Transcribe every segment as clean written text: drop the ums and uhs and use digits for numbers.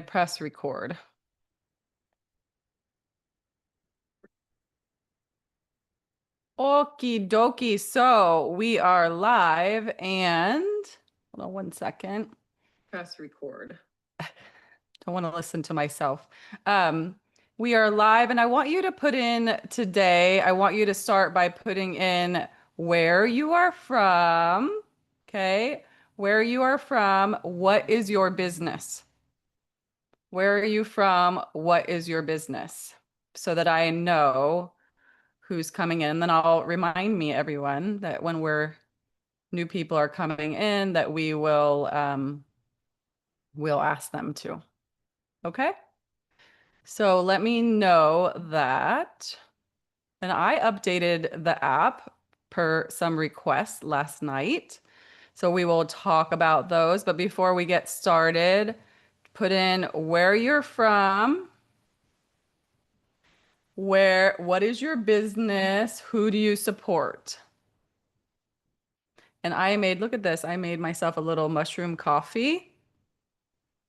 press record. Okie dokie. So we are live and hold on one second. Press record. Don't want to listen to myself. Um, we are live and I want you to put in today, I want you to start by putting in where you are from. Okay. Where you are from. What is your business? Where are you from? What is your business? So that I know who's coming in. Then I'll remind me, everyone, that when new people are coming in, that we'll ask them to. Okay? So let me know that. And I updated the app per some requests last night. So we will talk about those. But before we get started, put in where you're from, what is your business, who do you support? And look at this, I made myself a little mushroom coffee.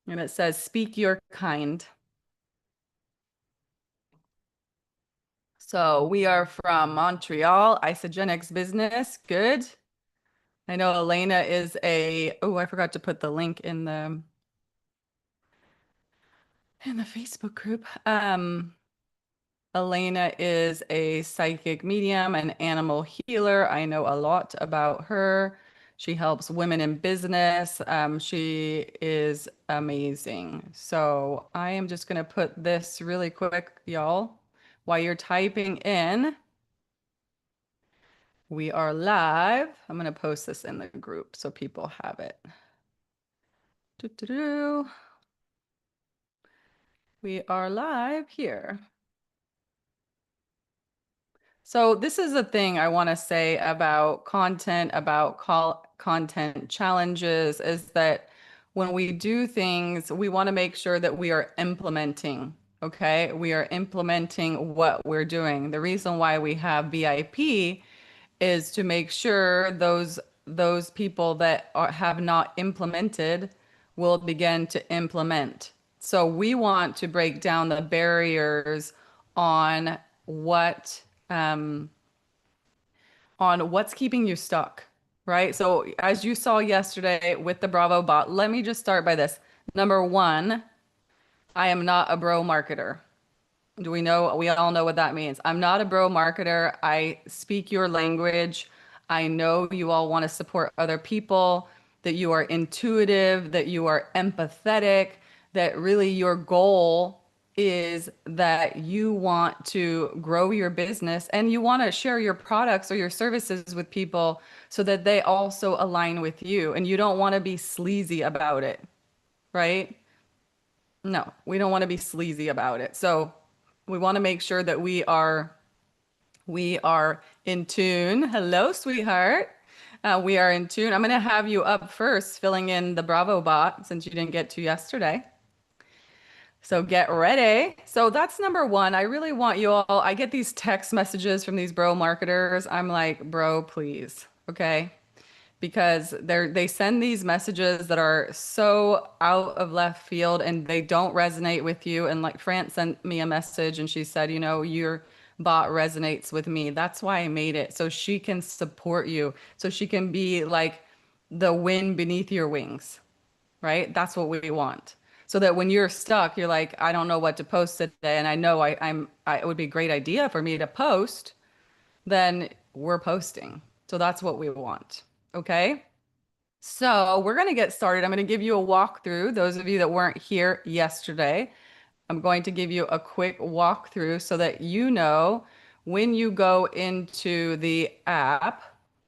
And it says, speak your kind. So we are from Montreal, Isogenics business. Good. I know Elena is I forgot to put the link in the Facebook group. Elena is a psychic medium, an animal healer. I know a lot about her. She helps women in business. She is amazing. So I am just going to put this really quick, y'all. While you're typing in, we are live. I'm going to post this in the group so people have it. Doo-doo-doo. We are live here. So this is the thing I want to say about content, about content challenges, is that when we do things, we want to make sure that we are implementing, okay? We are implementing what we're doing. The reason why we have VIP is to make sure those people that have not implemented will begin to implement. So we want to break down the barriers on what um, what's keeping you stuck, right? So as you saw yesterday with the BravoBot, let me just start by this. Number one, I am not a bro marketer. Do we know? We all know what that means. I'm not a bro marketer. I speak your language. I know you all want to support other people, that you are intuitive, that you are empathetic, that really your goal is that you want to grow your business and you want to share your products or your services with people so that they also align with you and you don't want to be sleazy about it, right? No, we don't want to be sleazy about it. So we want to make sure that we are in tune. Hello, sweetheart. We are in tune. I'm going to have you up first, filling in the Bravo bot since you didn't get to yesterday. So get ready. So that's number one. I really want you all, I get these text messages from these bro marketers. I'm like, bro, please. Okay. Because they send these messages that are so out of left field and they don't resonate with you. And like France sent me a message and she said, your bot resonates with me. That's why I made it. So she can support you. So she can be like the wind beneath your wings, right? That's what we want. So that when you're stuck, you're like, I don't know what to post today. And I know it would be a great idea for me to post, then we're posting. So that's what we want. Okay. So we're going to get started. I'm going to give you a walkthrough. Those of you that weren't here yesterday, I'm going to give you a quick walkthrough so that you know when you go into the app,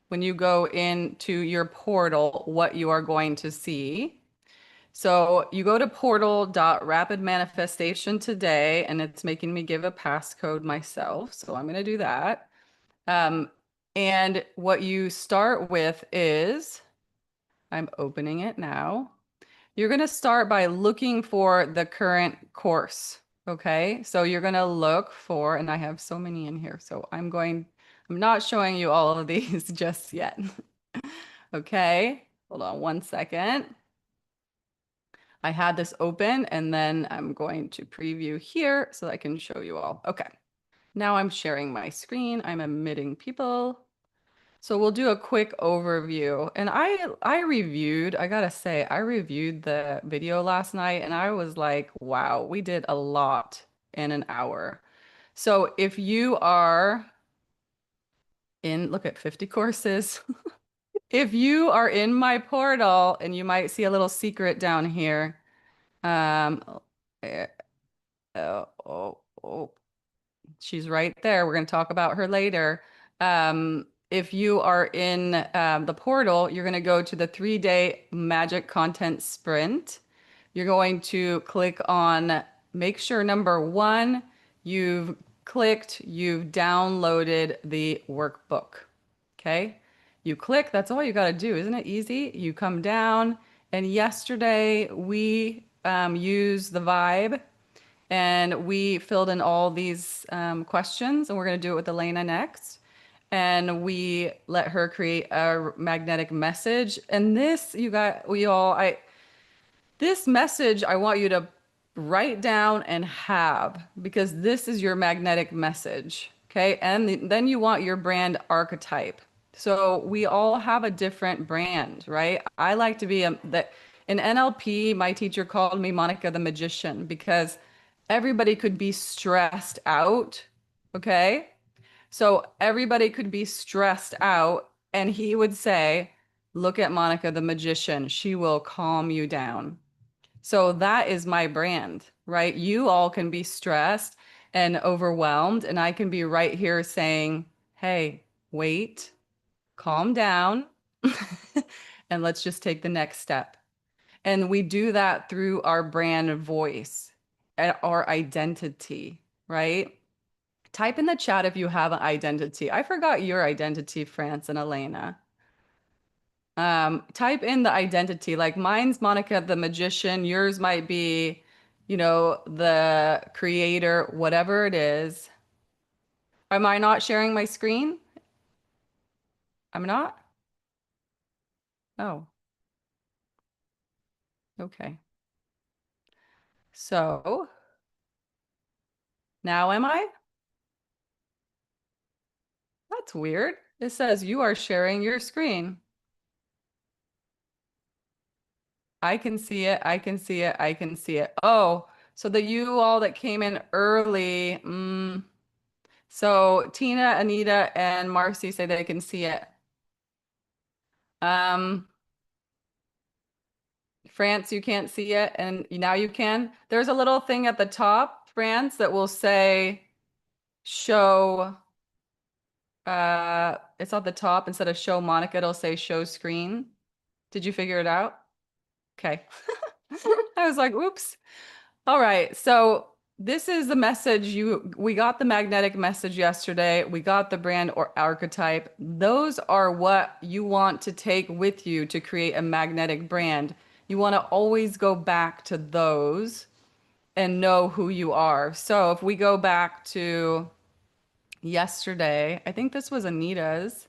when you go into your portal, what you are going to see. So you go to portal.rapidmanifestation today, and it's making me give a passcode myself. So I'm going to do that. Um, and what you start with is, I'm opening it now. You're going to start by looking for the current course. Okay. So you're going to look for, and I have so many in here. So I'm not showing you all of these just yet. Okay. Hold on one second. I had this open and then I'm going to preview here so I can show you all. Okay. Now I'm sharing my screen. I'm admitting people. So we'll do a quick overview. And I gotta say, I reviewed the video last night and I was like, wow, we did a lot in an hour. So if you are look at 50 courses. If you are in my portal and you might see a little secret down here. Um, eh, oh, she's right there. We're going to talk about her later. If you are in the portal, you're going to go to the 3-day magic content sprint. You're going to click on, make sure number one, you've downloaded the workbook. Okay. You click, that's all you got to do. Isn't it easy? You come down, and yesterday we used the vibe and we filled in all these questions, and we're going to do it with Elena next. And we let her create a magnetic message. And this, this message I want you to write down and have, because this is your magnetic message. Okay. And then you want your brand archetype. So we all have a different brand, right? I like to be that in NLP, my teacher called me Monica the Magician because everybody could be stressed out. Okay. So everybody could be stressed out, and he would say, look at Monica the Magician. She will calm you down. So that is my brand, right? You all can be stressed and overwhelmed, and I can be right here saying, hey, wait, calm down, and let's just take the next step. And we do that through our brand voice, our identity, right? Type in the chat if you have an identity. I forgot your identity, France and Elena. Type in the identity. Like mine's Monica the Magician. Yours might be, the creator, whatever it is. Am I not sharing my screen? I'm not? Oh, okay. So now am I? That's weird. It says you are sharing your screen. I can see it. I can see it. I can see it. Oh, so the you all that came in early. So Tina, Anita, and Marcy say they can see it. Um, France, you can't see it, and now you can. There's a little thing at the top, France, that will say show. It's at the top. Instead of show Monica, it'll say show screen. Did you figure it out? Okay. I was like, oops. All right. So this is the message we got the magnetic message yesterday. We got the brand or archetype. Those are what you want to take with you to create a magnetic brand. You want to always go back to those and know who you are. So if we go back to yesterday, I think this was Anita's.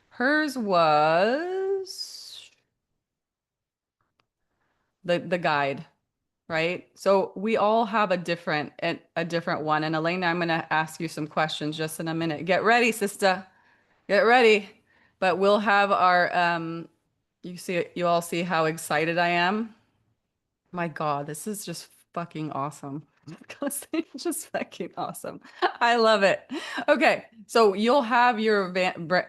Hers was the guide, right? So we all have a different one. And Elena, I'm going to ask you some questions just in a minute. Get ready, sister. Get ready. But we'll have our you all see how excited I am. My God, this is just fucking awesome. It's just fucking awesome. I love it. Okay, so you'll have your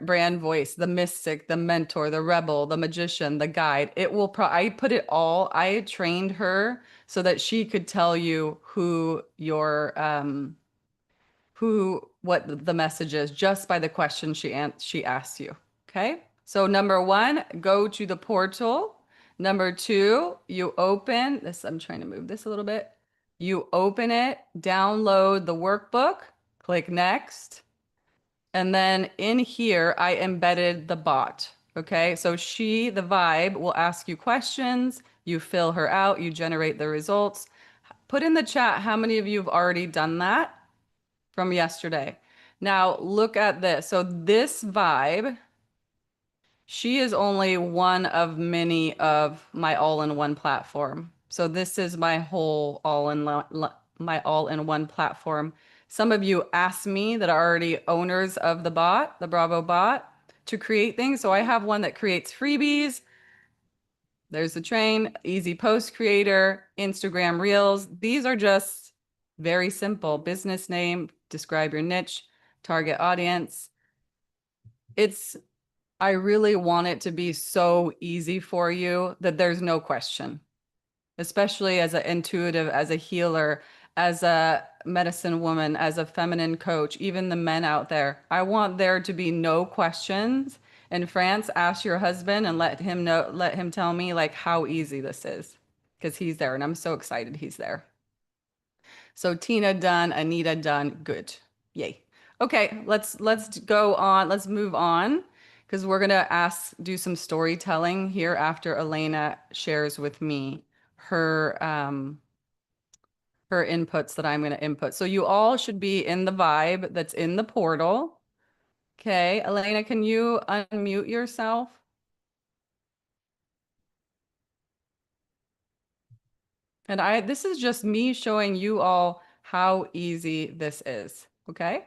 brand voice, the mystic, the mentor, the rebel, the magician, the guide. I put it all, I trained her so that she could tell you what the message is just by the question she asks you. Okay. So number one, go to the portal. Number two, you open this. I'm trying to move this a little bit. You open it, download the workbook, click next. And then in here, I embedded the bot. Okay. So the vibe, will ask you questions. You fill her out, you generate the results. Put in the chat how many of you have already done that from yesterday. Now look at this. So this vibe, she is only one of many of my all-in-one platform. So this is my whole my all-in-one platform. Some of you asked me that are already owners of the bot, the Bravo bot, to create things. So I have one that creates freebies. There's the train, easy post creator, Instagram reels. These are just very simple. Business name, describe your niche, target audience. It's I really want it to be so easy for you that there's no question, especially as an intuitive, as a healer, as a medicine woman, as a feminine coach, even the men out there. I want there to be no questions. In France, ask your husband and let him know, let him tell me like how easy this is because he's there and I'm so excited he's there. So Tina done, Anita done, good. Yay. Okay, let's go on. Let's move on because we're gonna do some storytelling here after Elena shares with me her her inputs that I'm gonna input. So you all should be in the vibe that's in the portal. Okay, Elena, can you unmute yourself? And this is just me showing you all how easy this is. Okay?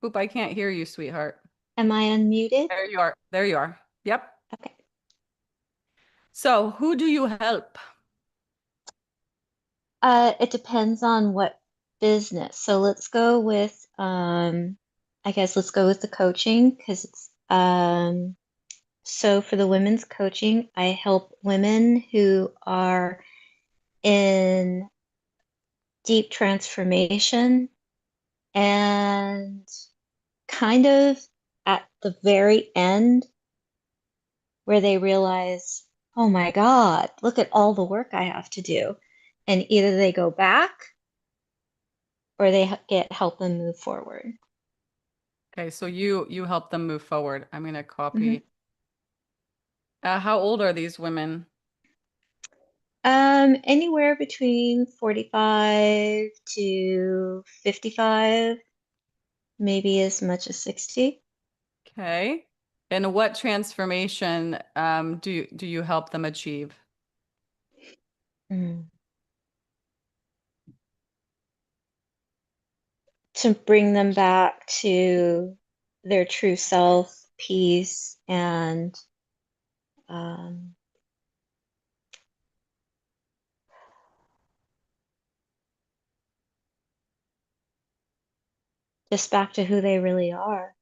Oop, I can't hear you, sweetheart. Am I unmuted? There you are. There you are. Yep. Okay. So, who do you help? It depends on what business. So let's go with, I guess let's go with the coaching because so for the women's coaching, I help women who are in deep transformation and kind of at the very end where they realize, oh my God, look at all the work I have to do. And either they go back or they get help them move forward. Okay, so you help them move forward. I'm gonna hmm copy. How old are these women? Anywhere between 45 to 55, maybe as much as 60. Okay. And what transformation do you help them achieve? Mm. To bring them back to their true self, peace, and um, just back to who they really are.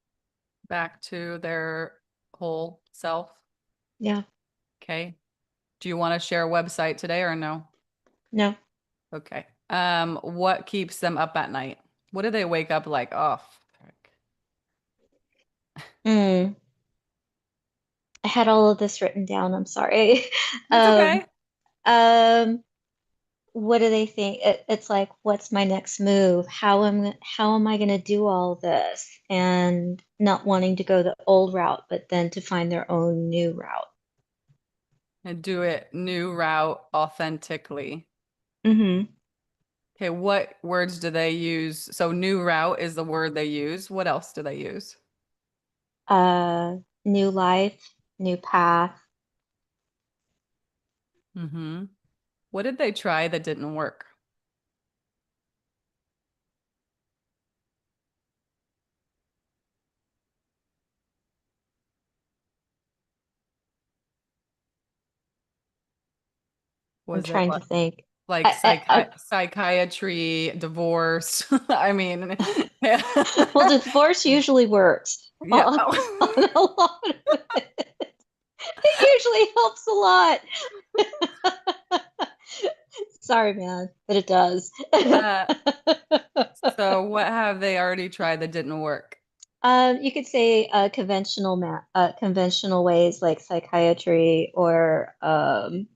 Back to their whole self. Yeah, Okay. Do you want to share a website today or no? no. Okay. What keeps them up at night? What do they wake up like? Oh, frick. Mm. I had all of this written down. I'm sorry. That's Um, okay. um, what do they think? It's like, what's my next move? How am I going to do all this? And not wanting to go the old route, but then to find their own new route. And do it new route authentically. hmm Okay, what words do they use? So new route is the word they use. What else do they use? New life, new path. Mm-hmm. What did they try that didn't work? I'm Was it trying to think. like I, psychiatry, divorce? I mean, yeah. well, divorce usually works Yeah. on a lot of it. It usually helps a lot. Sorry, man, but it does. Uh, so what have they already tried that didn't work? You could say conventional ways like psychiatry or Okay,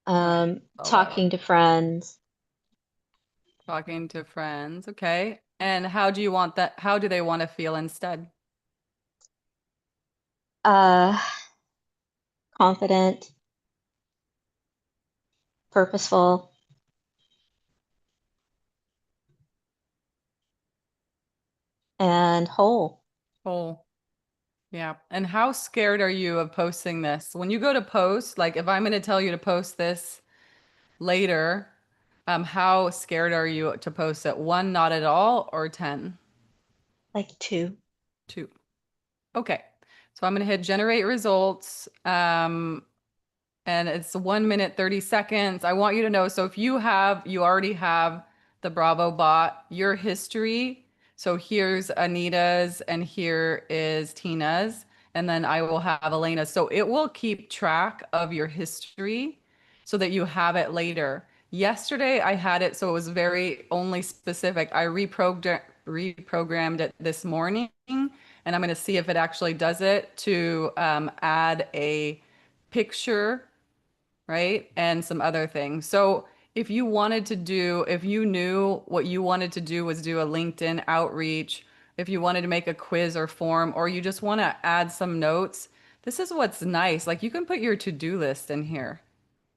spell that out. talking to friends. Talking to friends. Okay. And how do you want that? How do they want to feel instead? Uh, Confident, purposeful, and whole. Whole. Yeah. And how scared are you of posting this? When you go to post, like if I'm going to tell you to post this later, how scared are you to post it? One, not at all, or 10? Like two. Two. Okay. So I'm going to hit generate results. And it's 1 minute, 30 seconds. I want you to know. So if you already have the Bravo bot, your history. So here's Anita's and here is Tina's. And then I will have Elena's. So it will keep track of your history so that you have it later. Yesterday I had it so it was very only specific. I reprogrammed it this morning and I'm going to see if it actually does it to add a picture, right? And some other things. So if you knew what you wanted to do was do a LinkedIn outreach, if you wanted to make a quiz or form, or you just want to add some notes, this is what's nice. Like you can put your to-do list in here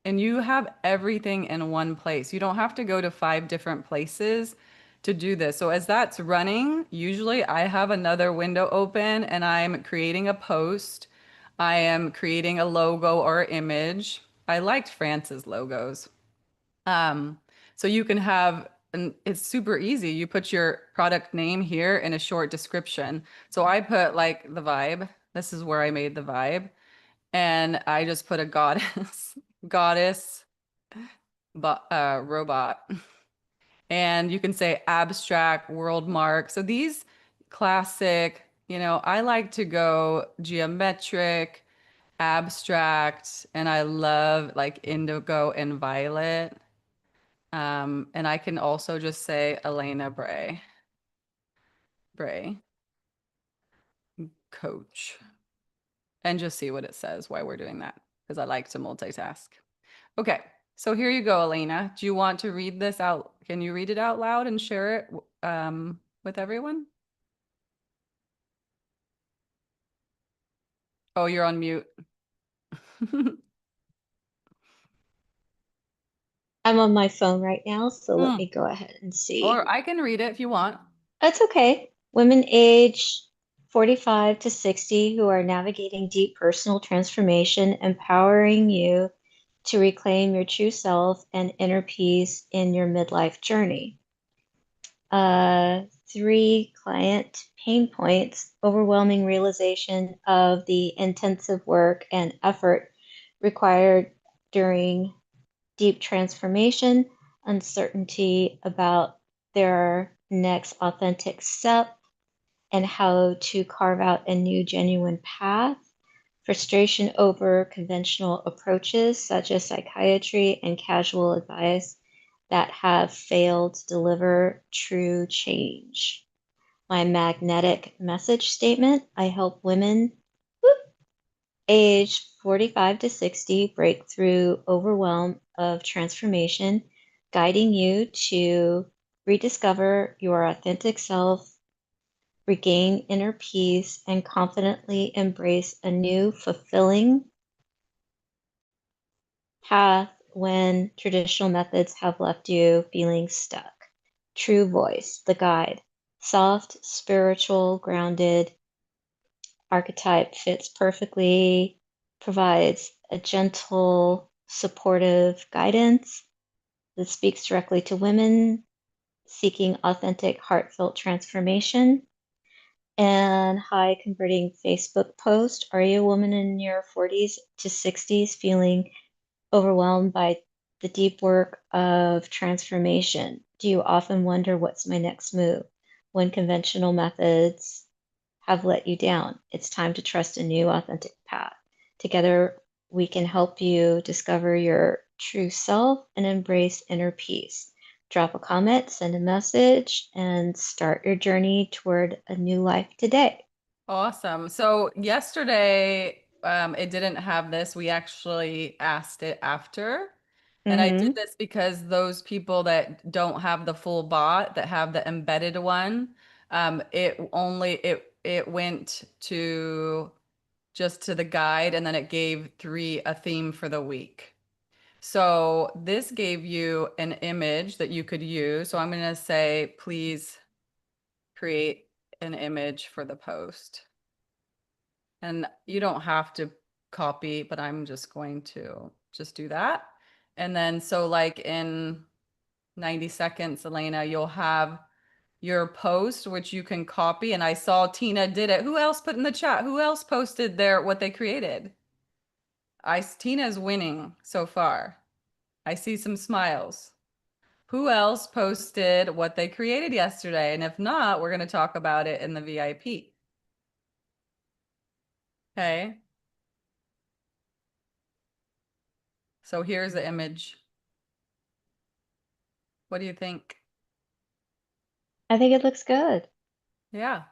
and you have everything in one place. You don't have to go to 5 different places to do this. So as that's running, usually I have another window open and I'm creating a post. I am creating a logo or image. I liked France's logos. Um, so you can have, and it's super easy. You put your product name here in a short description. So I put like the vibe. This is where I made the vibe. And I just put a goddess, goddess, but robot. And you can say abstract, world mark. So these classic, I like to go geometric, abstract, and I love like indigo and violet. And I can also just say Elena Bray, coach, and just see what it says while we're doing that because I like to multitask. Okay, so here you go, Elena. Do you want to read this out? Can you read it out loud and share it with everyone? Oh, you're on mute. I'm on my phone right now, so let Hmm. me go ahead and see. Or I can read it if you want. That's okay. Women age 45 to 60 who are navigating deep personal transformation, empowering you to reclaim your true self and inner peace in your midlife journey. 3 client pain points, overwhelming realization of the intensive work and effort required during deep transformation, uncertainty about their next authentic step, and how to carve out a new genuine path, frustration over conventional approaches such as psychiatry and casual advice that have failed to deliver true change. My magnetic message statement: I help women aged 45 to 60 break through overwhelm of transformation, guiding you to rediscover your authentic self, regain inner peace, and confidently embrace a new, fulfilling path when traditional methods have left you feeling stuck. True voice, the guide. Soft, spiritual, grounded archetype fits perfectly, provides a gentle, supportive guidance that speaks directly to women seeking authentic, heartfelt transformation. And high converting Facebook post: are you a woman in your 40s to 60s feeling overwhelmed by the deep work of transformation? Do you often wonder, what's my next move? When conventional methods have let you down, it's time to trust a new, authentic path. Together, we can help you discover your true self and embrace inner peace. Drop a comment, send a message, and start your journey toward a new life today. Awesome. So yesterday, it didn't have this. We actually asked it after. And I did Mm-hmm. this because those people that don't have the full bot, that have the embedded one, it went to just to the guide and then it gave a theme for the week. So this gave you an image that you could use. So I'm going to say, please create an image for the post. And you don't have to copy, but I'm just going to just do that. And then, so like in 90 seconds, Elena, you'll have your post, which you can copy. And I saw Tina did it. Who else put in the chat? Who else posted what they created? Tina's winning so far. I see some smiles. Who else posted what they created yesterday? And if not, we're going to talk about it in the VIP. Okay. So here's the image. What do you think? I think it looks good. Yeah.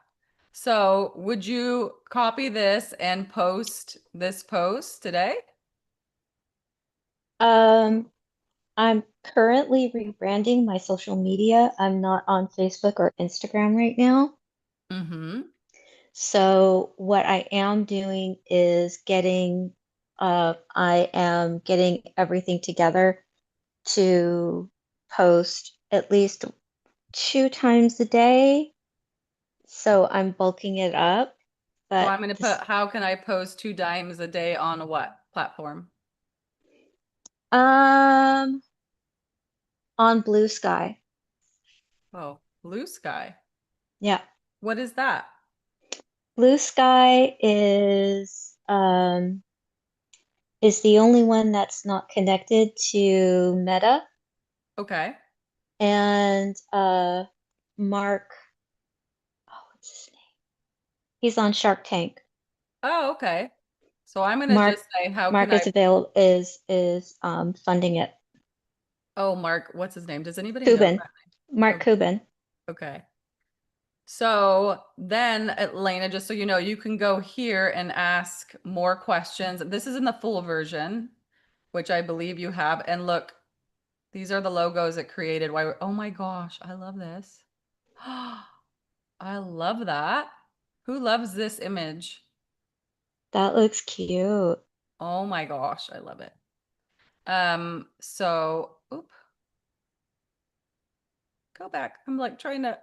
So would you copy this and post this post today? Um, I'm currently rebranding my social media. I'm not on Facebook or Instagram right now. Mm-hmm. So what I am doing is I am getting everything together to post at least 2 times a day. So I'm bulking it up, So but I'm going to put, how can I post 2 times a day on what platform? um on Blue Sky. Oh, Blue Sky. Yeah. What is that? Blue Sky is the only one that's not connected to Meta. Okay. And Mark, oh, what's his name? He's on Shark Tank. Oh, okay. So I'm going to Mark just say, how can Mark I, is available is funding it. oh, Mark, what's his name? Does anybody know Cuban. that? Mark Oh, Cuban. okay. So then, Elena, just so you know, you can go here and ask more questions. This is in the full version, which I believe you have. And look, these are the logos it created. Oh my gosh, I love this. I love that. Who loves this image? That looks cute. Oh my gosh, I love it. Oop, go back. I'm like trying to,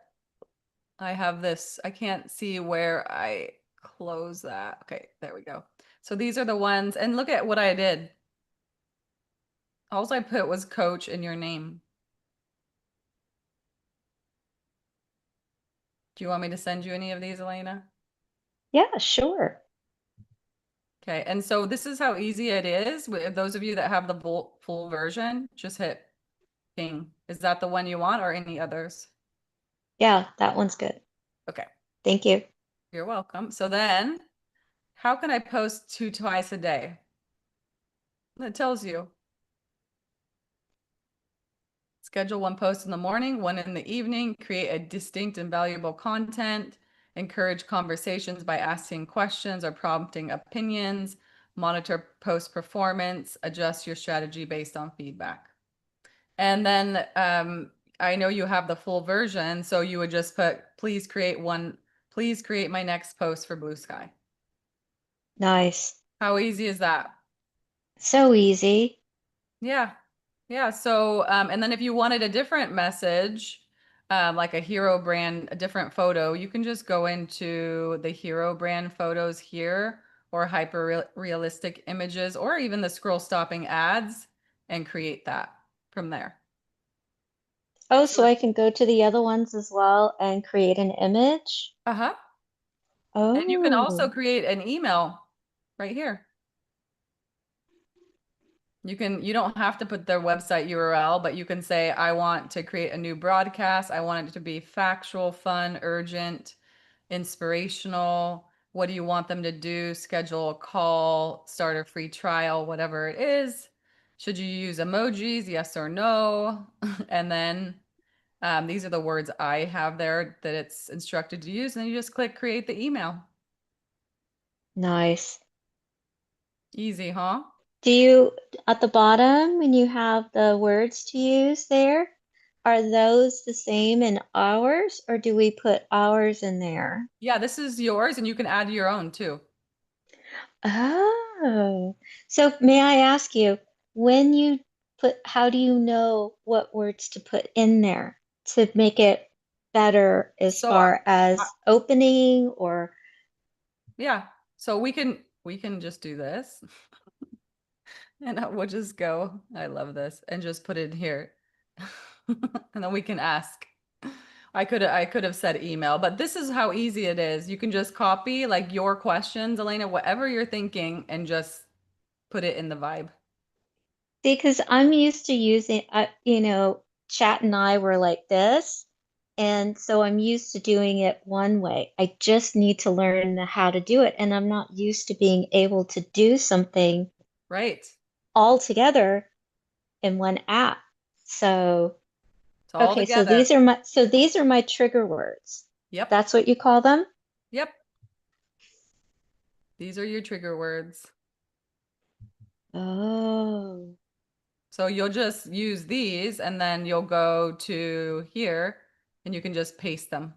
I have this, I can't see where I close that. Okay, there we go. So these are the ones, and look at what I did. All I put was coach in your name. Do you want me to send you any of these, Elena? Yeah, sure. Okay, and so this is how easy it is. Those of you that have the full version, just hit ping. Is that the one you want or any others? Yeah, that one's good. Okay, Thank you. you're welcome. So then, how can I post 2 twice a day? It tells you. Schedule one post in the morning, one in the evening, create a distinct and valuable content, encourage conversations by asking questions or prompting opinions, monitor post performance, adjust your strategy based on feedback. And then I know you have the full version, so you would just put, please create my next post for Blue Sky. Nice. How easy is that? So easy. Yeah. Yeah. So, and then if you wanted a different message, like a hero brand, a different photo, you can just go into the hero brand photos here or realistic images or even the scroll stopping ads and create that from there. Oh, So, so I can go to the other ones as well and create an image. uh-huh. And you can also Oh, create an email right here. You don't have to put their website URL, but you can say, I want to create a new broadcast. I want it to be factual, fun, urgent, inspirational. What do you want them to do? Schedule a call, start a free trial, whatever it is. Should you use emojis? Yes or no? And then these are the words I have there that it's instructed to use. And then you just click create the email. nice. Easy, huh? Do you, at the bottom, when you have the words to use there, are those the same in ours, or do we put ours in there? Yeah, this is yours and you can add your own too. Oh, so may I ask you, how do you know what words to put in there to make it better as So, far I- as opening or, yeah. So we can just do this and we'll just go. I love this and just put it here. And then we can ask. I could have said email, but this is how easy it is. You can just copy like your questions, Elena, whatever you're thinking, and just put it in the vibe. See, because I'm used to using, Chat and I were like this. And so I'm used to doing it one way. I just need to learn how to do it. And I'm not used to being able to do something Right. all together in one app. So, It's all okay, so together. these are my trigger words. Yep. That's what you call them? Yep. These are your trigger words. Oh, So you'll just use these and then you'll go to here and you can just paste them.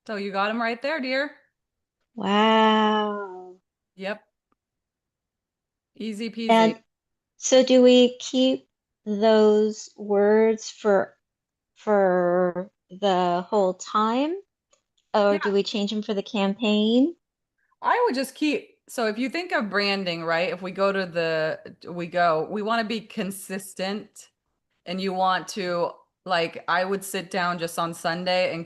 So you got them right there, dear. wow. Yep. Easy And peasy. so do we keep those words for the whole time, or do Yeah. we change them for the campaign? I would just keep, so if you think of branding, right? If we go to we want to be consistent and you want to, like, I would sit down just on Sunday and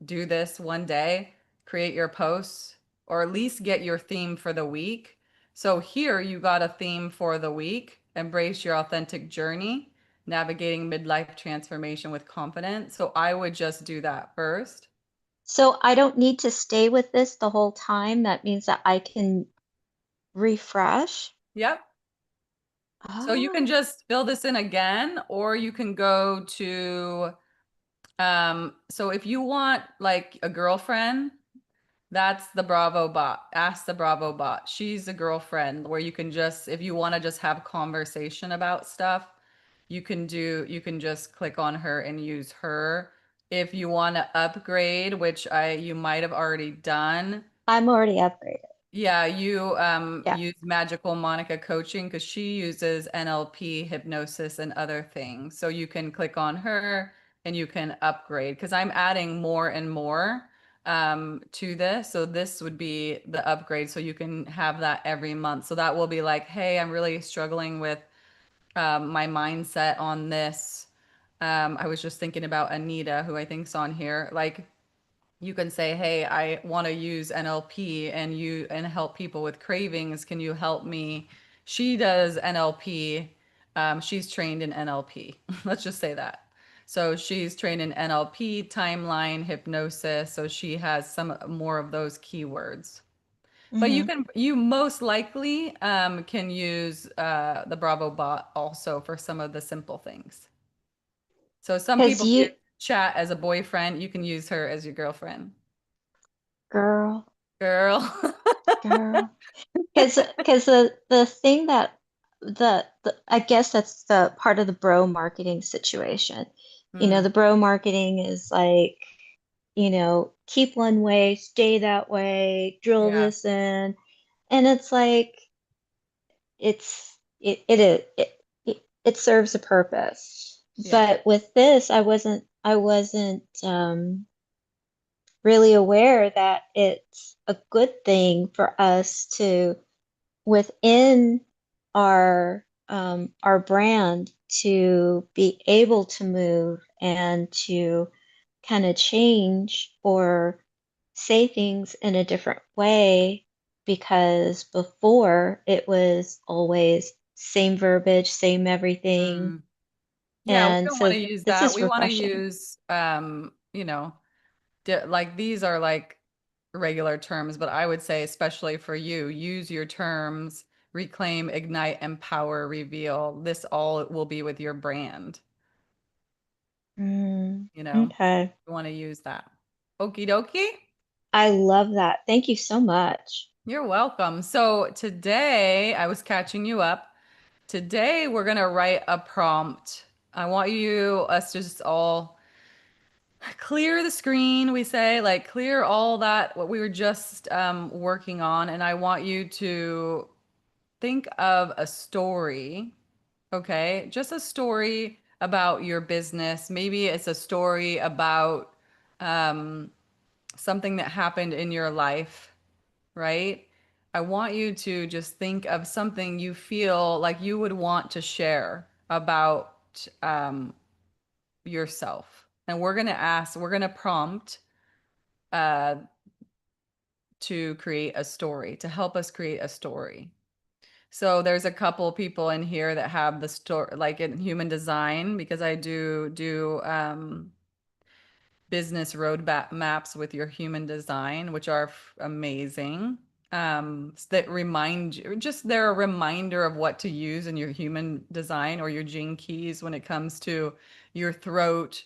do this one day, create your posts, or at least get your theme for the week. So here you got a theme for the week, embrace your authentic journey, navigating midlife transformation with confidence. So I would just do that first. So I don't need to stay with this the whole time. That means that I can refresh. Yep. So you can Oh, just fill this in again, or you can go to, so if you want like a girlfriend, that's the Bravo bot. Ask the Bravo bot. She's a girlfriend where you can just, if you want to just have conversation about stuff, you can just click on her and use her. If you want to upgrade, which you might have already done, I'm already upgraded. yeah, you Yeah. use Magical Monica coaching because she uses NLP, hypnosis, and other things. So you can click on her and you can upgrade because I'm adding more and more to this. So this would be the upgrade. So you can have that every month. So that will be like, hey, I'm really struggling with my mindset on this. I was just thinking about Anita, who I think's on here. Like you can say, "Hey, I want to use NLP and help people with cravings. Can you help me?" She does NLP. She's trained in NLP. Let's just say that. So she's trained in NLP, timeline, hypnosis. So she has some more of those keywords. But hmm you most likely can use the Bravo bot also for some of the simple things. So some Because people use you, chat as a boyfriend. You can use her as your girlfriend. girl, Girl. girl. Because the thing that the I guess that's the part of the bro marketing situation. Mm, The bro marketing is like, keep one way, stay that way, drill yeah, this in. And it's like it serves a purpose. yeah. But with this, I wasn't really aware that it's a good thing for us to within our brand to be able to move and to kind of change or say things in a different way, because before it was always same verbiage, same everything. Mm. Yeah, we And don't want so to use this that. is We want to refreshing. use, like these are like regular terms, but I would say, especially for you, use your terms, reclaim, ignite, empower, reveal. This all will be with your brand, you know. Okay. You want to use that. Okie dokie. I love that. Thank you so much. You're welcome. So today I was catching you up. Today we're gonna write a prompt. I want us to just all clear the screen, we say, like clear all that what we were just working on, and I want you to think of a story, okay? Just a story about your business. Maybe it's a story about something that happened in your life, right? I want you to just think of something you feel like you would want to share about yourself. And we're going to prompt uh, to create a story, to help us create a story. So there's a couple people in here that have the story, like in human design, because I do business roadmap maps with your human design, which are amazing. That remind you, just they're a reminder of what to use in your human design or your gene keys when it comes to your throat,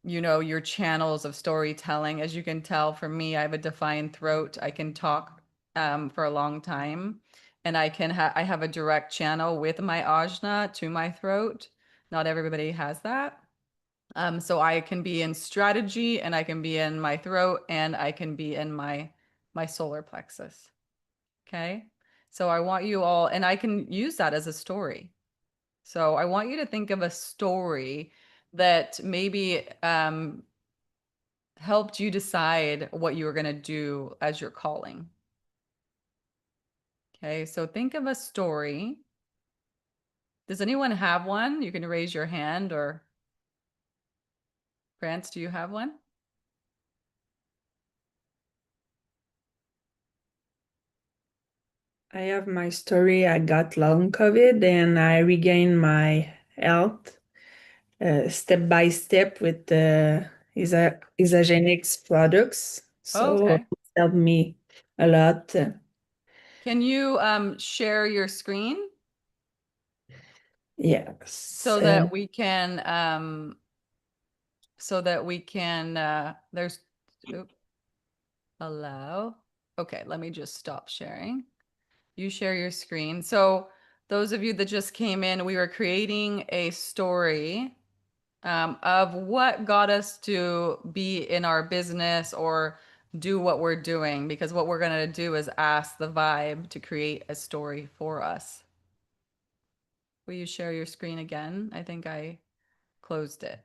your channels of storytelling. As you can tell from me, I have a defined throat. I can talk for a long time, and I have a direct channel with my ajna to my throat. Not everybody has that. So I can be in strategy, and I can be in my throat, and I can be in my solar plexus. Okay. So I want you all, and I can use that as a story. So I want you to think of a story that maybe helped you decide what you were going to do as your calling. Okay. So think of a story. Does anyone have one? You can raise your hand, or France, do you have one? I have my story. I got long COVID and I regained my health step by step with the Isagenics products. Oh, So okay. it helped me a lot. Can you share your screen Yes. so that we can there's oop, allow. Okay, let me just stop sharing. You share your screen. So those of you that just came in, we were creating a story of what got us to be in our business or do what we're doing, because what we're going to do is ask the vibe to create a story for us. Will you share your screen again? I think I closed it.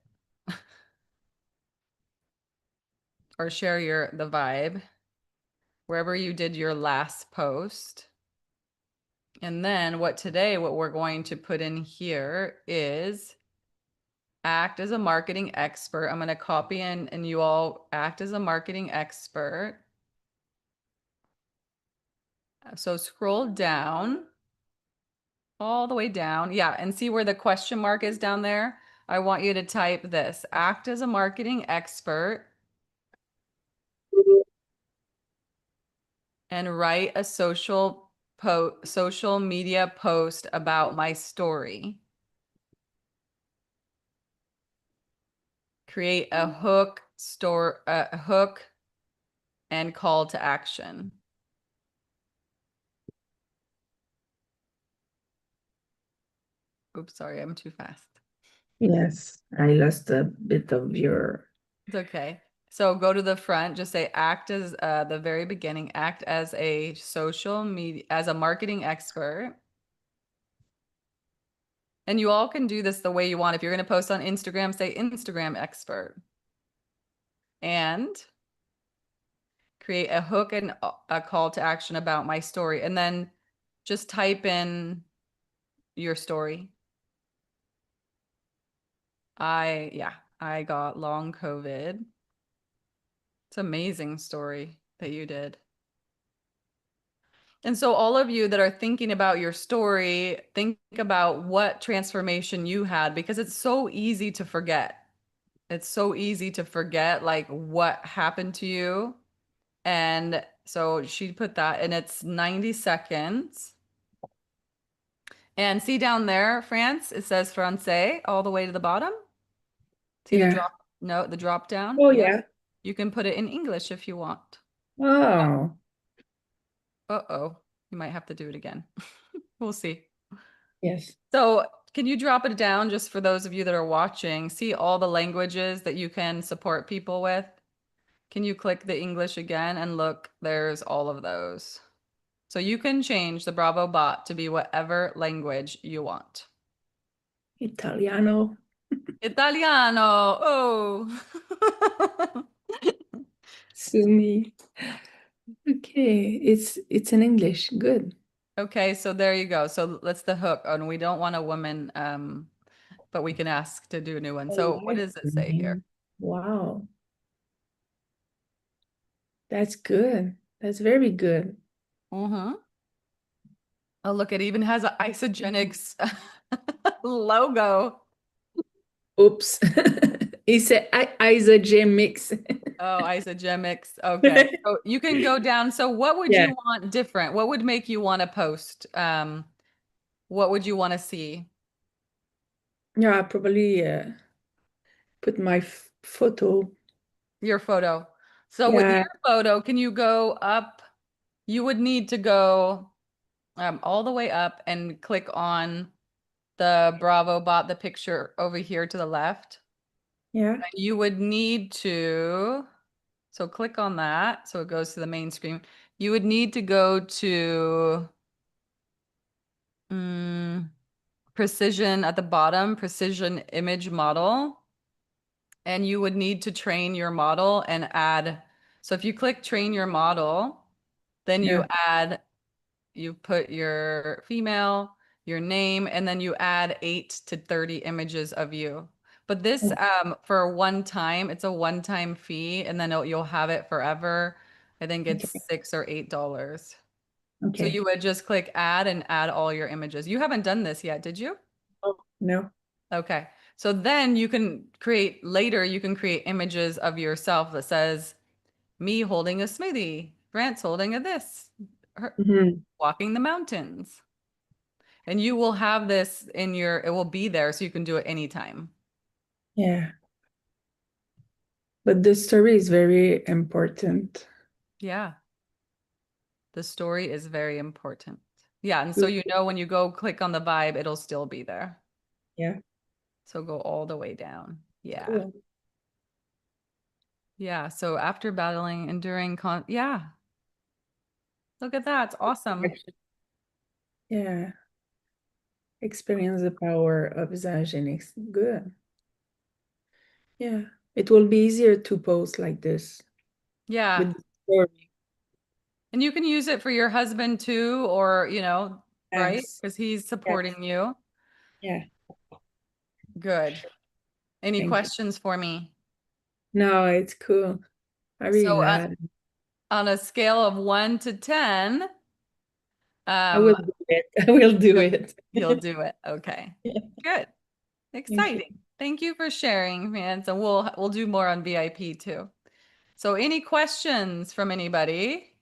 Or share the vibe wherever you did your last post. And then what we're going to put in here is act as a marketing expert. I'm going to copy in and you all act as a marketing expert. So scroll down, all the way down. Yeah, and see where the question mark is down there? I want you to type this, act as a marketing expert, and write a social media post about my story. Create a hook and call to action. Oops, sorry, I'm too fast. Yes, I lost a bit of your. It's okay. So go to the front, just say act as the very beginning, act as a social media, as a marketing expert. And you all can do this the way you want. If you're going to post on Instagram, say Instagram expert. And create a hook and a call to action about my story. And then just type in your story. I got long COVID. It's an amazing story that you did. And so all of you that are thinking about your story, think about what transformation you had, because it's so easy to forget. It's so easy to forget like what happened to you. And so she put that, and it's 90 seconds. And see down there, France, it says Francais all the way to the bottom. See the Yeah. the drop down? Oh, Yep. yeah. You can put it in English if you want. Oh, Uh-oh. You might have to do it again. We'll see. yes. So can you drop it down just for those of you that are watching? See all the languages that you can support people with? Can you click the English again and look, there's all of those. So you can change the Bravo bot to be whatever language you want. Italiano. Italiano. Oh. Sumi. Okay, it's in English. Good. Okay, so there you go. So that's the hook. And we don't want a woman, but we can ask to do a new one. I So what like does it the say here? name. Wow, that's good. That's very good. Mm-hmm. Oh, look, it even has an Isogenics logo. Oops. He said isogenic mix. Oh, Isogenics. Okay. So you can go down. So what would Yeah. you want different? What would make you want to post? What would you want to see? Yeah, I probably put my photo. Your photo. So with Yeah, your photo, can you go up? You would need to go all the way up and click on the BravoBot, the picture over here to the left. yeah, You would need to, so click on that so it goes to the main screen. You would need to go to mm, precision at the bottom, precision image model, and you would need to train your model and add. So if you click train your model, then you yeah. add, you put your female, your name, and then you add 8 to 30 images of you. But this, Oh, for one time, it's a one-time fee, and then you'll have it forever. I think it's okay, $6 or $8. So okay. you would just click add and add all your images. You haven't done this yet, did you? Oh, no. Okay. So then you can create later, you can create images of yourself that says me holding a smoothie, Brant's holding a this, her Hmm. walking the mountains. And you will have this in your, it will be there so you can do it anytime. Yeah, but the story is very important. Yeah. The story is very important. Yeah. And so Good. you know when you go click on the vibe, it'll still be there. Yeah, So go all the way down. Yeah. cool. Yeah. So after battling, enduring yeah. Look at that. It's awesome. Actually, yeah, experience the power of Xagenics. Good. Yeah, it will be easier to post like this Yeah. with the story. And you can use it for your husband too, or, right? Yes, Because he's yes, supporting you. yeah. Good. Any Thank you. questions for me? No, it's cool. I really So glad. on a scale of 1 to 10, I will um, do it. I will do you'll, it. you'll do it. Okay. Yeah, Good. thank you. Exciting. Thank you for sharing, man. So we'll do more on VIP too. So any questions from anybody?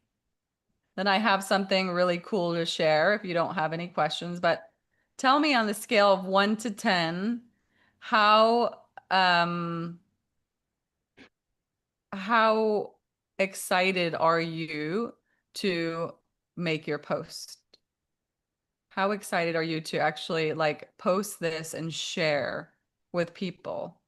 Then I have something really cool to share if you don't have any questions, but tell me on the scale of 1 to 10, how how excited are you to make your post? How excited are you to actually like post this and share with people?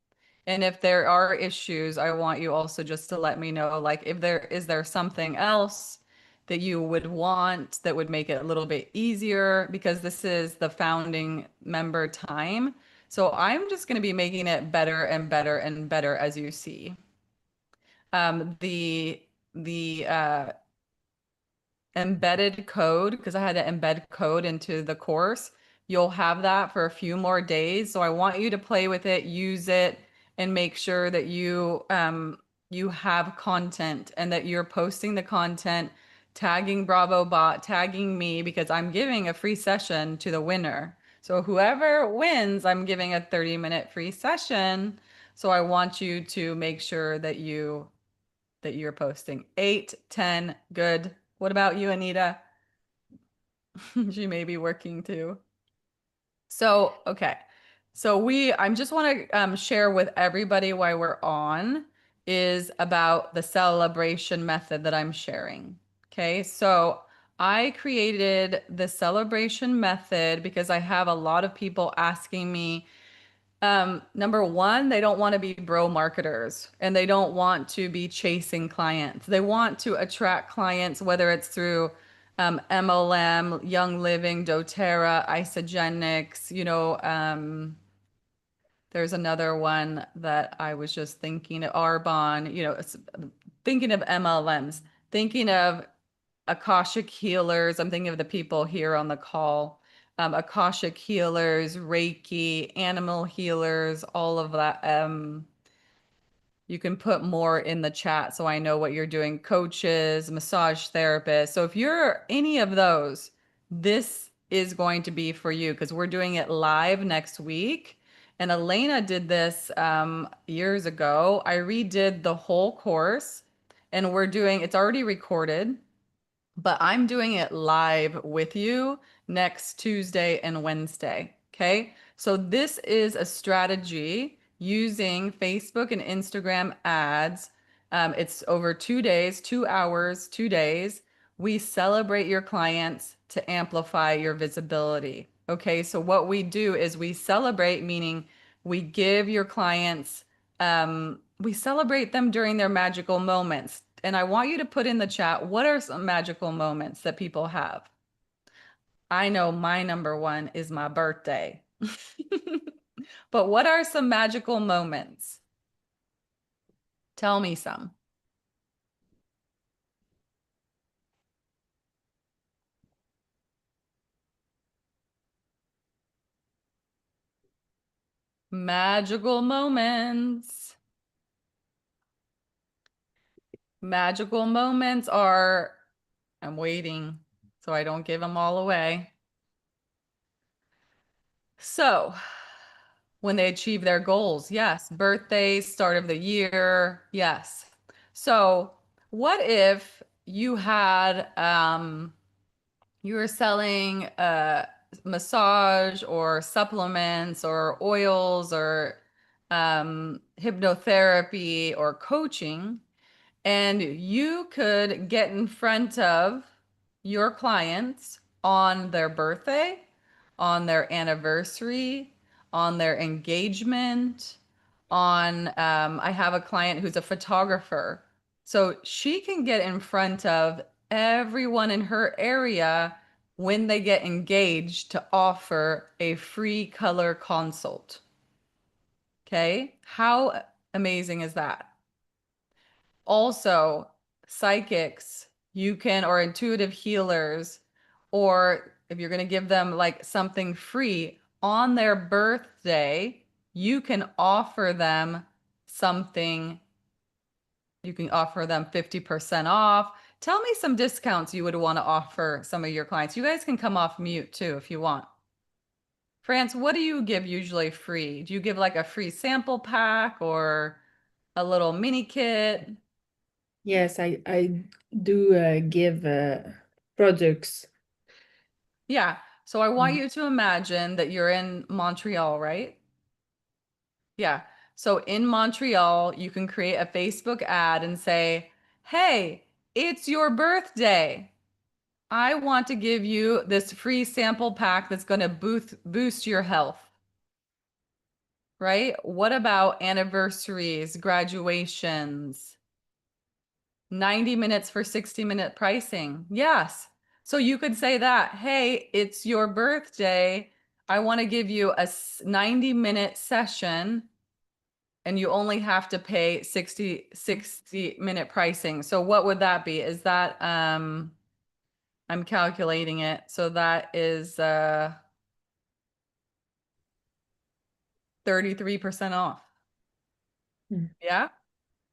And if there are issues, I want you also just to let me know, like if there something else that you would want that would make it a little bit easier because this is the founding member time. So I'm just going to be making it better and better and better as you see. The embedded code, because I had to embed code into the course. You'll have that for a few more days. So I want you to play with it, use it, and make sure that you have content and that you're posting the content, tagging BravoBot, tagging me, because I'm giving a free session to the winner. So whoever wins, I'm giving a 30-minute free session. So I want you to make sure that you're posting. 8, 10, good. What about you, Anita? She may be working too. So, okay. So I'm just want to share with everybody why we're on is about the celebration method that I'm sharing. Okay. So I created the celebration method because I have a lot of people asking me, number one, they don't want to be bro marketers and they don't want to be chasing clients. They want to attract clients, whether it's through MLM, Young Living, doTERRA, Isogenics, there's another one that I was just thinking, Arbonne, thinking of MLMs, thinking of Akashic healers. I'm thinking of the people here on the call. Akashic healers, Reiki, animal healers, all of that. You can put more in the chat so I know what you're doing. Coaches, massage therapists. So if you're any of those, this is going to be for you because we're doing it live next week. And Elena did this years ago. I redid the whole course and we're doing, it's already recorded, but I'm doing it live with you next Tuesday and Wednesday. Okay. So this is a strategy using Facebook and Instagram ads. It's over 2 days, 2 hours, 2 days. We celebrate your clients to amplify your visibility. Okay. So what we do is we celebrate, meaning we give your clients we celebrate them during their magical moments. And I want you to put in the chat, what are some magical moments that people have? I know my number one is my birthday. But what are some magical moments? Tell me some. Magical moments. Magical moments are, I'm waiting so I don't give them all away. So, when they achieve their goals, yes. Birthdays, start of the year, yes. So, what if you had you were selling massage or supplements or oils or hypnotherapy or coaching, and you could get in front of your clients on their birthday, on their anniversary, on their engagement, on, I have a client who's a photographer. So she can get in front of everyone in her area when they get engaged to offer a free color consult. Okay. How amazing is that? Also, psychics, you can, or intuitive healers, or if you're going to give them like something free on their birthday, you can offer them something. You can offer them 50% off. Tell me some discounts you would want to offer some of your clients. You guys can come off mute too if you want. France, what do you give usually free? Do you give like a free sample pack or a little mini kit? Yes, I do give products. Yeah. So I want Mm. you to imagine that you're in Montreal, right? Yeah. So in Montreal, you can create a Facebook ad and say, "Hey, it's your birthday. I want to give you this free sample pack that's going to boost your health." Right? What about anniversaries, graduations? 90 minutes for 60-minute pricing. Yes. So you could say that, hey, it's your birthday. I want to give you a 90-minute session and you only have to pay 60-minute pricing. So what would that be? Is that I'm calculating it. So that is 33% off. Mm. Yeah?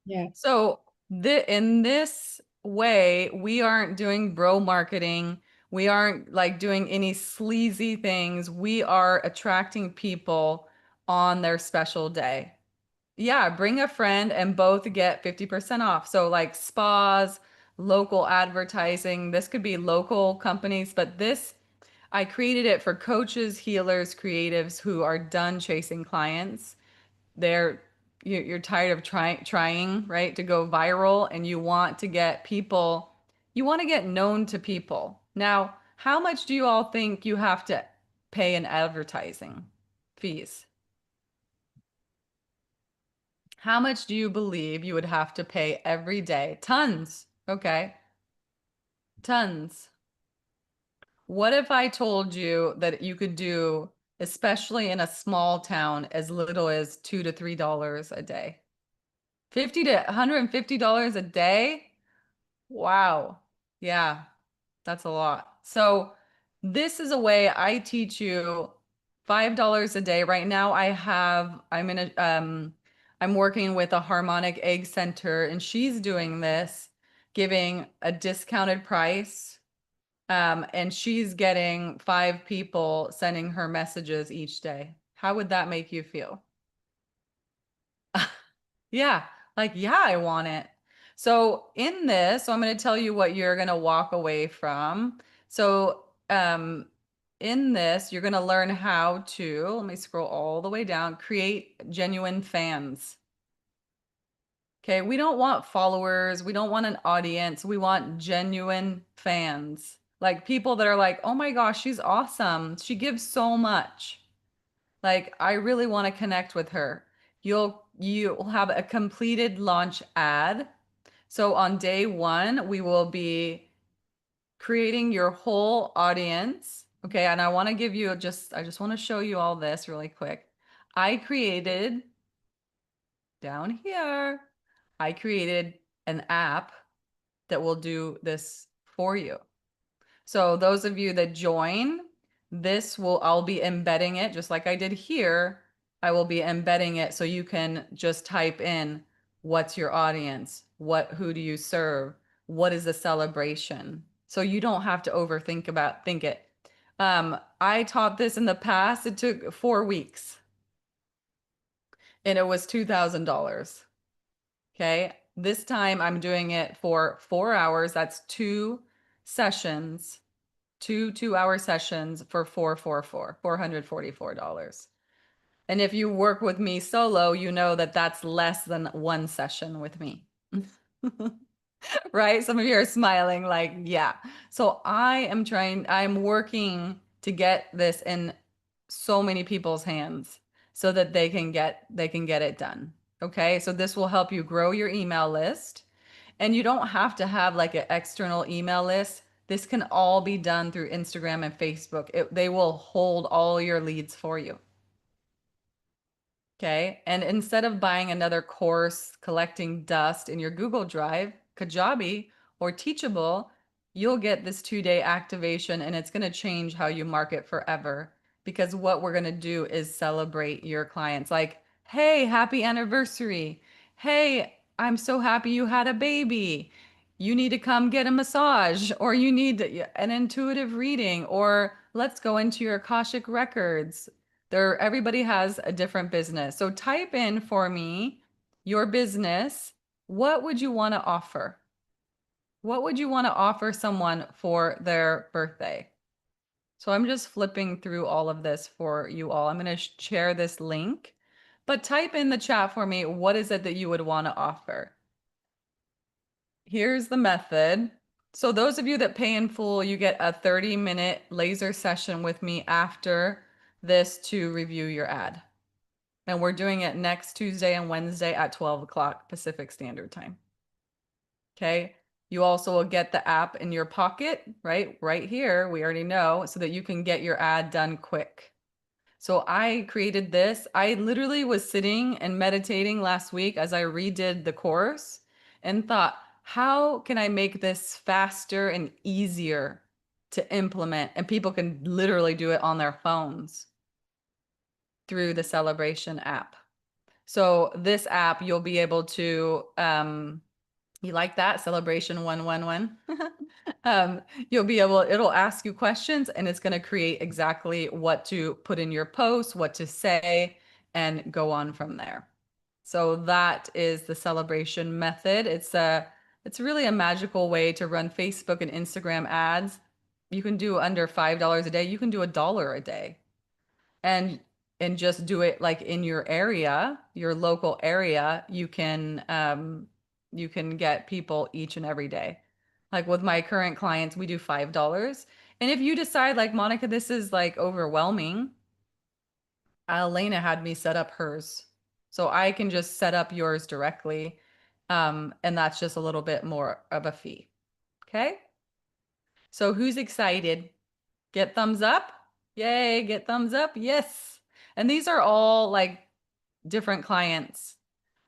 Yeah. So in this way, we aren't doing bro marketing. We aren't like doing any sleazy things. We are attracting people on their special day. Yeah, bring a friend and both get 50% off. So like spas, local advertising, this could be local companies, but this I created it for coaches, healers, creatives who are done chasing clients. They're you're tired of trying, right, to go viral and you want to get people, you want to get known to people. Now, how much do you all think you have to pay in advertising fees? How much do you believe you would have to pay every day? Tons. Okay. Tons. What if I told you that you could do, especially in a small town, as little as $2 to $3 a day? $50 to $150 a day? Wow. Yeah, that's a lot. So this is a way I teach you $5 a day. Right now I'm working with a harmonic egg center and she's doing this, giving a discounted price. And she's getting 5 people sending her messages each day. How would that make you feel? Yeah, like, yeah, I want it. So in this, so I'm going to tell you what you're going to walk away from. So in this, you're going to learn how to, let me scroll all the way down, create genuine fans. Okay, we don't want followers. We don't want an audience. We want genuine fans. Like people that are like, oh my gosh, she's awesome. She gives so much. Like, I really want to connect with her. You'll have a completed launch ad. So on day one, we will be creating your whole audience. Okay, and I want to give you I just want to show you all this really quick. I created down here, I created an app that will do this for you. So those of you that join, I'll be embedding it just like I did here. I will be embedding it so you can just type in what's your audience? Who do you serve? What is the celebration? So you don't have to think it. I taught this in the past. It took 4 weeks and it was $2,000. Okay. This time I'm doing it for 4 hours. That's 2 sessions, 2 2-hour sessions for $444. And if you work with me solo, you know that that's less than one session with me. Right? Some of you are smiling like, yeah. So I'm working to get this in so many people's hands so that they can get it done. Okay? So this will help you grow your email list. And you don't have to have like an external email list. This can all be done through Instagram and Facebook. They will hold all your leads for you. Okay. And instead of buying another course collecting dust in your Google Drive, Kajabi or Teachable, you'll get this 2-day activation and it's going to change how you market forever. Because what we're going to do is celebrate your clients. Like, hey, happy anniversary. Hey, I'm so happy you had a baby. You need to come get a massage, or you need an intuitive reading, or let's go into your Akashic records. Everybody has a different business. So type in for me your business. What would you want to offer? What would you want to offer someone for their birthday? So I'm just flipping through all of this for you all. I'm going to share this link, but type in the chat for me. What is it that you would want to offer? Here's the method. So those of you that pay in full, you get a 30-minute laser session with me after this to review your ad. And we're doing it next Tuesday and Wednesday at 12 o'clock Pacific Standard Time. Okay. You also will get the app in your pocket, right? Right here, we already know, so that you can get your ad done quick. So I created this. I literally was sitting and meditating last week as I redid the course and thought, how can I make this faster and easier to implement? And people can literally do it on their phones through the Celebration app. So this app, you'll be able to, you like that? Celebration 111. It'll ask you questions and it's going to create exactly what to put in your post, what to say, and go on from there. So that is the celebration method. It's really a magical way to run Facebook and Instagram ads. You can do under $5 a day. You can do $1 a day. And just do it like in your area, your local area, you can get people each and every day. Like with my current clients, we do $5. And if you decide like, Monica, this is like overwhelming, Elena had me set up hers. So I can just set up yours directly. And that's just a little bit more of a fee. Okay. So who's excited? Get thumbs up. Yay, get thumbs up. Yes. And these are all like different clients.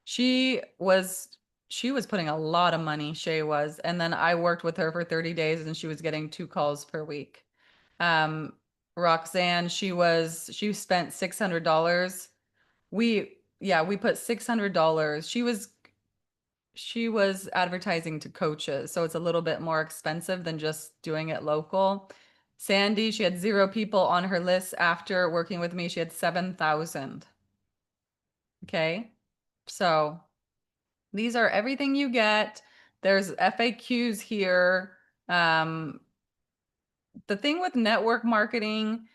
She was she was putting a lot of money, Shay was, and then I worked with her for 30 days and she was getting 2 calls per week. Um, Roxanne, she spent $600. We put $600. She was advertising to coaches, so it's a little bit more expensive than just doing it local. Sandy, she had 0 people on her list after working with me. She had 7,000. Okay. So these are everything you get. There's FAQs here. The thing with network marketing,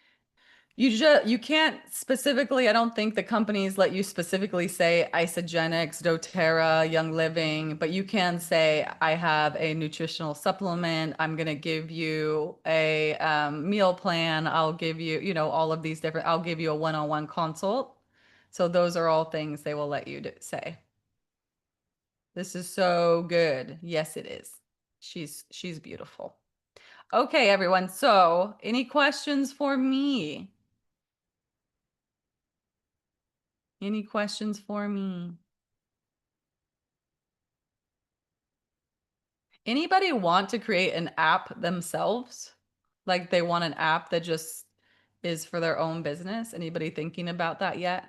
you can't specifically, I don't think the companies let you specifically say Isogenics, doTERRA, Young Living, but you can say, I have a nutritional supplement. I'm going to give you a meal plan. I'll give you, all of these different, I'll give you a one-on-one consult. So those are all things they will let you say. This is so good. Yes, it is. She's beautiful. Okay, everyone. So any questions for me? Any questions for me? Anybody want to create an app themselves? Like they want an app that just is for their own business? Anybody thinking about that yet?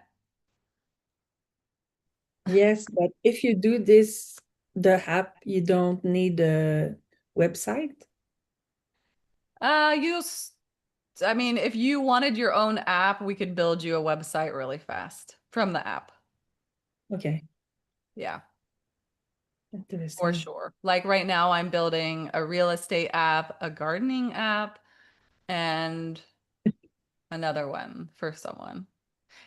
Yes, but if you do this, the app, you don't need a website. Uh, you, I mean, if you wanted your own app, we could build you a website really fast from the app. Okay, Yeah. For interesting. sure. Like right now, I'm building a real estate app, a gardening app, and another one for someone.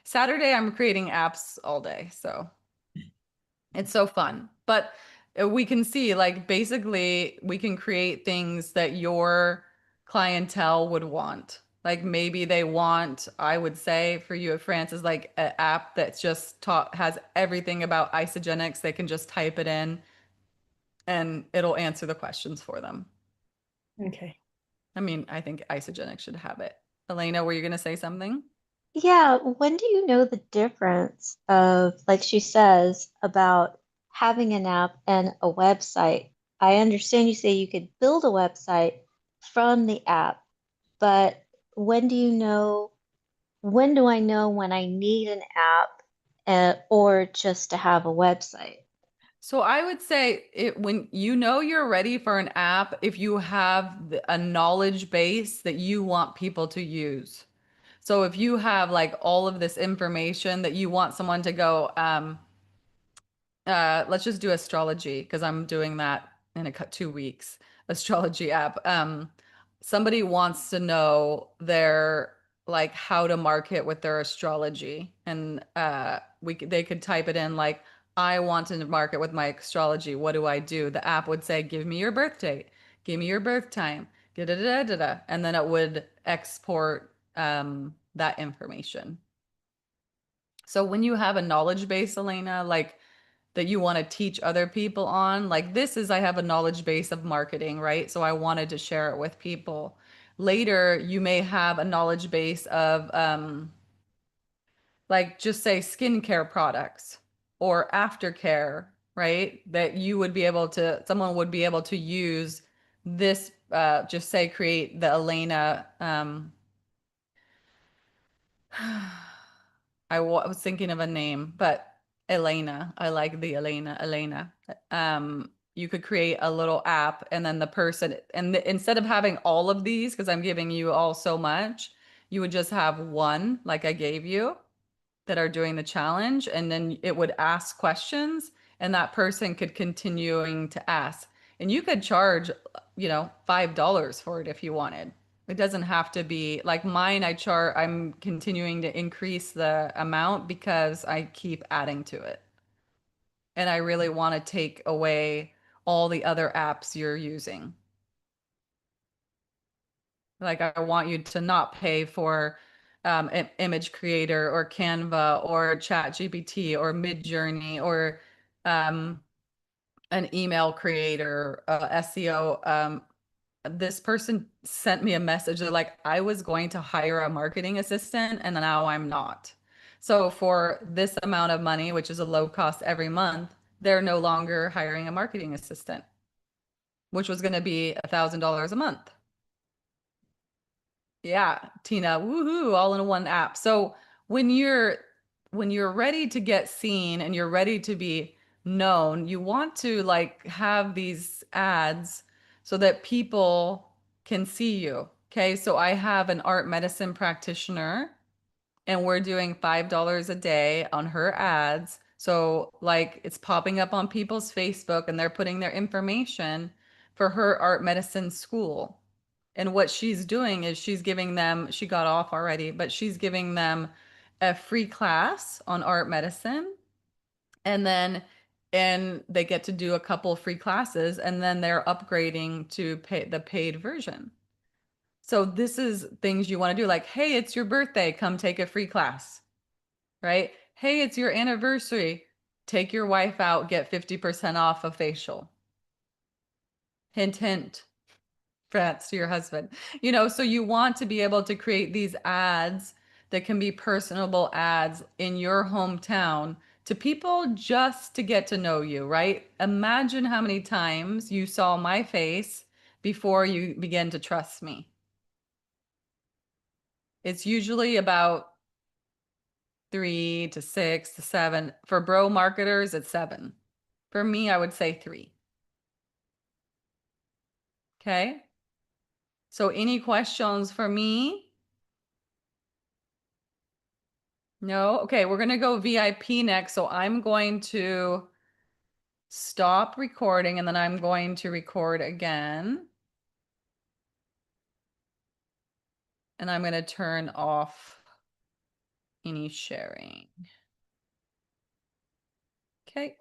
Saturday, I'm creating apps all day. So it's so fun. But we can see, like, basically, we can create things that your clientele would want. Like maybe they want, I would say for you at France, is like an app that's just taught, has everything about isogenics. They can just type it in and it'll answer the questions for them. Okay. I mean, I think Isogenic should have it. Elena, were you going to say something? Yeah, when do you know the difference of, like she says, about having an app and a website? I understand you say you could build a website from the app, but when do you know, when do I know when I need an app or just to have a website? So I would say when you know you're ready for an app, if you have a knowledge base that you want people to use. So if you have like all of this information that you want someone to go, let's just do astrology because I'm doing that in 2 weeks. Astrology app. Somebody wants to know their like how to market with their astrology, and they could type it in like I want to market with my astrology. What do I do? The app would say, "Give me your birth date, give me your birth time, da da da da da," and then it would export that information. So when you have a knowledge base, Elena, like that you want to teach other people on. Like this is, I have a knowledge base of marketing, right? So I wanted to share it with people. Later, you may have a knowledge base of like just say skincare products or aftercare, right? That you would be able to, someone would be able to use this, just say create the Elena was thinking of a name, but Elena. I like the Elena. Elena. You could create a little app, and then the person, and instead of having all of these, because I'm giving you all so much, you would just have one, like I gave you, that are doing the challenge, and then it would ask questions, and that person could continuing to ask, and you could charge, $5 for it if you wanted. It doesn't have to be like mine. I'm continuing to increase the amount because I keep adding to it. And I really want to take away all the other apps you're using. Like I want you to not pay for image creator or Canva or ChatGPT or Midjourney or um, an email creator, SEO. This person sent me a message. They're like, I was going to hire a marketing assistant and now I'm not. So for this amount of money, which is a low cost every month, they're no longer hiring a marketing assistant, which was going to be $1,000 a month. Yeah, Tina, woohoo, all in one app. So when you're ready to get seen and you're ready to be known, you want to like have these ads so that people can see you. Okay, so I have an art medicine practitioner and we're doing $5 a day on her ads. So like it's popping up on people's Facebook and they're putting their information for her art medicine school. And what she's doing is she's giving them, she got off already, but she's giving them a free class on art medicine. And then and they get to do a couple free classes and then they're upgrading to pay the paid version. So this is things you want to do like, hey, it's your birthday, come take a free class, right? Hey, it's your anniversary, take your wife out, get 50% off a facial. Hint, hint. Frats to your husband. So you want to be able to create these ads that can be personable ads in your hometown to people just to get to know you, right? Imagine how many times you saw my face before you began to trust me. It's usually about 3 to 6 to 7. For bro marketers, it's 7. For me, I would say 3. Okay. So any questions for me? No? Okay, we're going to go VIP next. So I'm going to stop recording and then I'm going to record again. And I'm going to turn off any sharing. Okay.